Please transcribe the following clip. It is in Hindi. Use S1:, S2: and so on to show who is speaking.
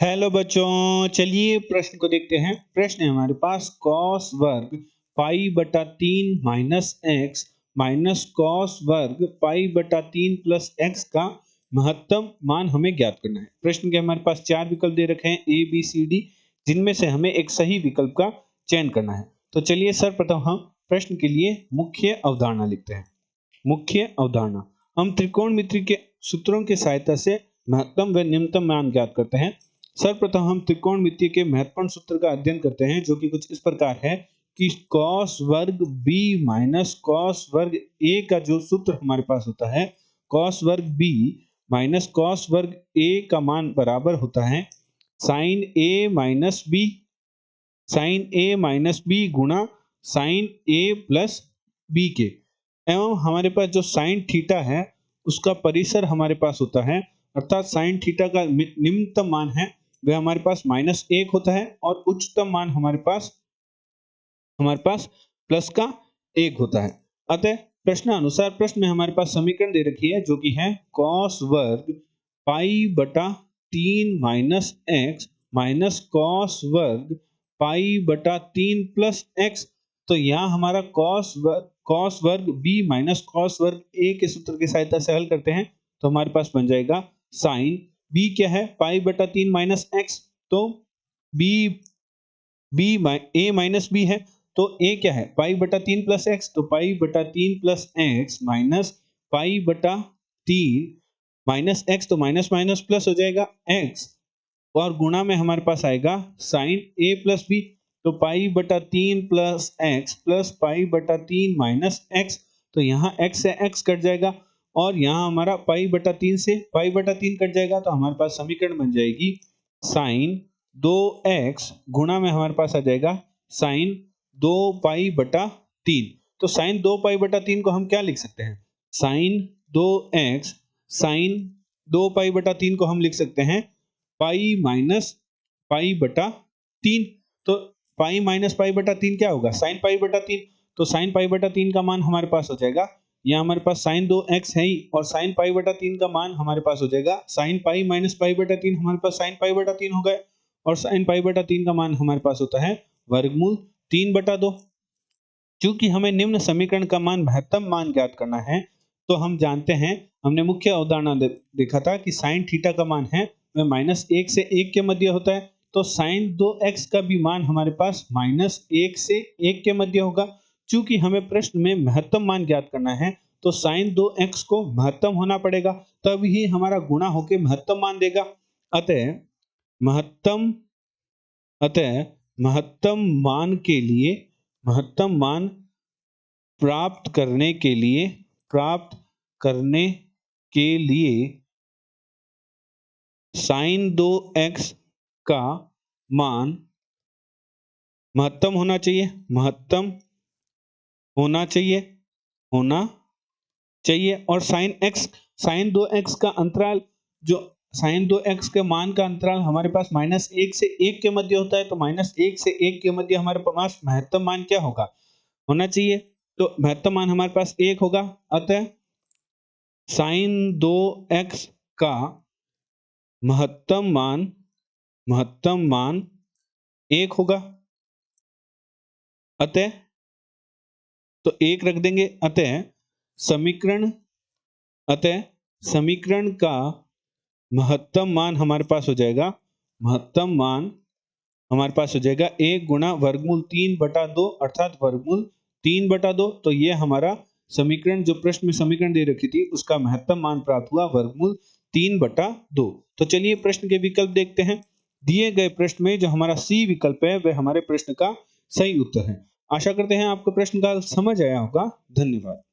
S1: हेलो बच्चों, चलिए प्रश्न को देखते हैं। प्रश्न है हमारे पास कॉस वर्ग पाई बटा 3 माइनस कॉस वर्ग पाई बटा 3 प्लस एक्स का महत्तम मान हमें ज्ञात करना है। प्रश्न के हमारे पास चार विकल्प दे रखे हैं ए बी सी डी, जिनमें से हमें एक सही विकल्प का चयन करना है। तो चलिए सर्वप्रथम हम प्रश्न के लिए मुख्य अवधारणा लिखते हैं। मुख्य अवधारणा, हम त्रिकोणमिति के सूत्रों की सहायता से महत्तम व न्यूनतम मान ज्ञात करते हैं। सर्वप्रथम हम त्रिकोणमिति के महत्वपूर्ण सूत्र का अध्ययन करते हैं, जो कि कुछ इस प्रकार है कि cos वर्ग b माइनस cos वर्ग a का जो सूत्र हमारे पास होता है, cos वर्ग b माइनस cos वर्ग a का मान बराबर होता है sin a माइनस b गुणा sin a प्लस b के। एवं हमारे पास जो sin थीटा है उसका परिसर हमारे पास होता है, अर्थात sin थीटा का निम्नतम मान है वह हमारे पास -1 होता है और उच्चतम मान हमारे पास प्लस का 1 होता है। अतः प्रश्नानुसार प्रश्न में हमारे पास समीकरण दे रखी है, जो कि है cos वर्ग पाई बटा 3 माइनस एक्स माइनस cos वर्ग पाई बटा 3 प्लस एक्स। तो यहाँ हमारा cos वर्ग b माइनस cos वर्ग a के सूत्र की सहायता से हल करते हैं, तो हमारे पास बन जाएगा साइन b क्या है, पाई बटा 3 माइनस एक्स, तो a माइनस b है, तो a क्या है, पाई बटा 3 प्लस एक्स, तो पाई बटा 3 प्लस एक्स माइनस पाई बटा 3 माइनस एक्स, तो माइनस माइनस प्लस हो जाएगा x, और गुणा में हमारे पास आएगा साइन a प्लस b, तो पाई बटा 3 प्लस एक्स प्लस पाई बटा 3 माइनस एक्स, तो यहाँ x से x कट जाएगा और यहाँ हमारा पाई बटा 3 से पाई बटा 3 कट जाएगा, तो हमारे पास समीकरण बन जाएगी साइन 2x गुणा में हमारे पास आ जाएगा साइन 2 पाई बटा 3। तो साइन 2 पाई बटा 3 को हम क्या लिख सकते हैं, साइन 2x साइन 2 पाई बटा 3 को हम लिख सकते हैं पाई माइनस पाई बटा 3। तो पाई माइनस पाई बटा 3 क्या होगा, साइन पाई बटा 3। तो साइन पाई बटा 3 का मान हमारे पास हो जाएगा, यहाँ हमारे पास साइन 2x है ही, और साइन पाई बटा 3 का मान हमारे पास हो जाएगा साइन पाई माइनस पाई बटा 3, हमारे पास साइन पाई बटा 3 हो गए, और साइन पाई बटा 3 का मान हमारे पास होता है वर्गमूल 3/2। चूंकि हमें निम्न समीकरण का मान महत्तम मान ज्ञात करना है, तो हम जानते हैं, हमने मुख्य अवधारणा देखा था कि साइन थीटा का मान है वह -1 से 1 के मध्य होता है, तो साइन 2x का भी मान हमारे पास -1 से 1 के मध्य होगा। चूंकि हमें प्रश्न में महत्तम मान ज्ञात करना है, तो साइन 2x को महत्तम होना पड़ेगा, तब ही हमारा गुणा होकर महत्तम मान देगा। अतः महत्तम मान प्राप्त करने के लिए साइन 2x का मान महत्तम होना चाहिए और साइन 2x का अंतराल, जो साइन 2x के मान का अंतराल हमारे पास -1 से 1 के मध्य होता है, तो -1 से 1 के मध्य हमारे पास महत्तम मान क्या होना चाहिए, तो महत्तम मान हमारे पास 1 होगा। अतः साइन 2x का महत्तम मान 1 होगा। अतः तो 1 रख देंगे। अतः समीकरण का महत्तम मान हमारे पास हो जाएगा, 1 गुणा वर्गमूल 3/2, अर्थात वर्गमूल 3/2। तो ये हमारा समीकरण, जो प्रश्न में समीकरण दे रखी थी, उसका महत्तम मान प्राप्त हुआ वर्गमूल 3/2। तो चलिए प्रश्न के विकल्प देखते हैं। दिए गए प्रश्न में जो हमारा सी विकल्प है वह हमारे प्रश्न का सही उत्तर है। आशा करते हैं आपको प्रश्न का समझ आया होगा। धन्यवाद।